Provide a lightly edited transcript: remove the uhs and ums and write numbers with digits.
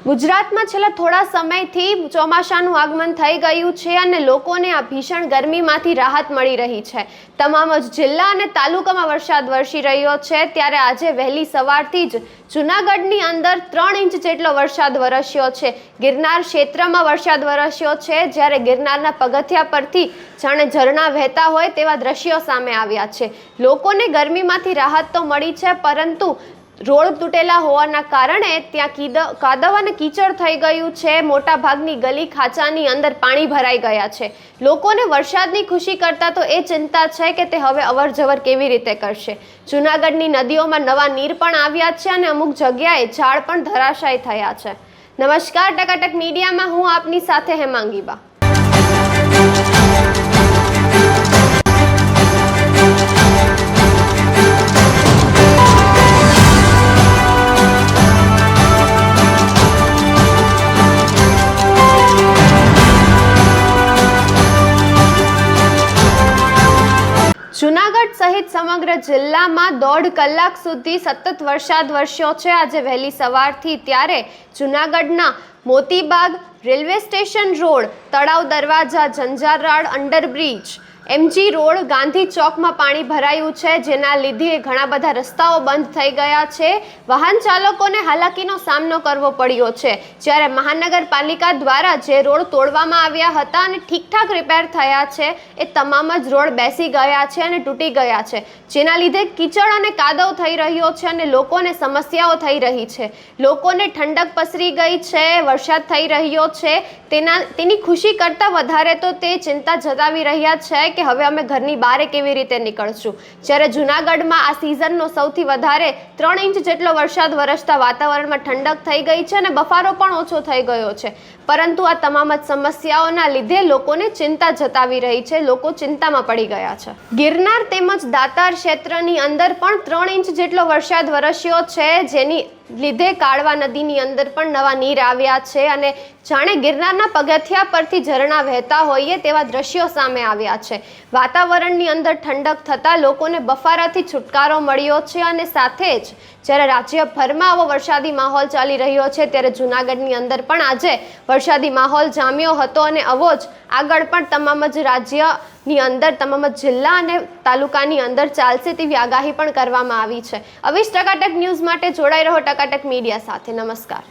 ગુજરાતમાં છેલ્લા થોડા સમયથી ચોમાસાનું આગમન થઈ ગયું છે અને લોકોને આ ભીષણ ગરમીમાંથી રાહત મળી રહી છે। તમામ જ જિલ્લા અને તાલુકામાં વરસાદ વરસી રહ્યો છે। ત્યારે આજે વહેલી સવારથી જ જૂનાગઢની અંદર 3 ઇંચ જેટલો વરસાદ વરસ્યો છે। ગિરનાર ક્ષેત્રમાં વરસાદ વરસ્યો છે, જ્યારે ગિરનારના પગથિયા પરથી જાણે ઝરણા વહેતા હોય તેવા દ્રશ્યો સામે આવ્યા છે। લોકોને ગરમીમાંથી રાહત તો મળી છે, પરંતુ રોડ તૂટેલા હોવાના કારણે ત્યાં કાદવ અને કીચડ થઈ ગયું છે। મોટા ભાગની ગલી ખાંચાની અંદર પાણી ભરાઈ ગયા છે। લોકોને વરસાદની ખુશી કરતા તો એ ચિંતા છે કે તે હવે અવરજવર કેવી રીતે કરશે। જૂનાગઢની નદીઓમાં નવા નીર પણ આવ્યા છે અને અમુક જગ્યાએ ઝાડ પણ ધરાશાયી થયા છે। નમસ્કાર, ટકાટક મીડિયામાં હું આપની સાથે હેમાંગીબા। જૂનાગઢ સહિત સમગ્ર જિલ્લામાં 1.5 કલાક સુધી સતત વરસાદ વરસ્યો છે આજે વહેલી સવારથી। ત્યારે જૂનાગઢના મોતીબાગ રેલવે સ્ટેશન રોડ, તળાવ દરવાજા, જંજારાળ અંડરબ્રિજ, એમજી રોડ, ગાંધી ચોકમાં પાણી ભરાયું છે, જેના લીધે ઘણા બધા રસ્તાઓ બંધ થઈ ગયા છે। વાહન ચાલકોને હાલાકીનો સામનો કરવો પડ્યો છે। જ્યારે મહાનગરપાલિકા દ્વારા જે રોડ તોડવામાં આવ્યા હતા અને ઠીકઠાક રિપેર થયા છે, એ તમામ જ રોડ બેસી ગયા છે અને તૂટી ગયા છે, જેના લીધે કીચડ અને કાદવ થઈ રહ્યો છે અને લોકોને સમસ્યાઓ થઈ રહી છે। લોકોને ઠંડક પસરી ગઈ છે, વરસાદ થઈ રહ્યો છે, તેની ખુશી કરતાં વધારે તો તે ચિંતા જતાવી રહ્યા છે કે હવે અમે ઘરની બહાર કેવી રીતે નીકળશું। જ્યારે જૂનાગઢમાં આ સિઝનનો સૌથી વધારે 3 ઇંચ જેટલો વરસાદ વરસતા વાતાવરણમાં ઠંડક થઈ ગઈ છે અને બફારો પણ ઓછો થઈ ગયો છે, પરંતુ આ તમામ જ સમસ્યાઓના લીધે લોકોને ચિંતા જતાવી રહી છે। લોકો ચિંતામાં પડી ગયા છે। ગિરનાર તેમજ દાતાર ક્ષેત્રની અંદર પણ 3 ઇંચ જેટલો વરસાદ વરસ્યો છે, જેની લીધે કાળવા નદીની અંદર પણ નવા નીર આવ્યા છે અને જાણે ગિરનારના પગથિયા પરથી ઝરણા વહેતા હોઈએ તેવા દ્રશ્યો સામે આવ્યા છે। વાતાવરણની અંદર ઠંડક થતાં લોકોને બફારાથી છુટકારો મળ્યો છે અને સાથે જ જ્યારે રાજ્યભરમાં આવો વરસાદી માહોલ ચાલી રહ્યો છે, ત્યારે જૂનાગઢની અંદર પણ આજે વરસાદી માહોલ જામ્યો હતો અને આવો જ આગળ પણ તમામ જ રાજ્યની અંદર, તમામ જ જિલ્લા અને તાલુકાની અંદર ચાલશે તેવી આગાહી પણ કરવામાં આવી છે। આવી જ ટકાટક ન્યૂઝ માટે જોડાઈ રહો ટકાટક મીડિયા સાથે। નમસ્કાર।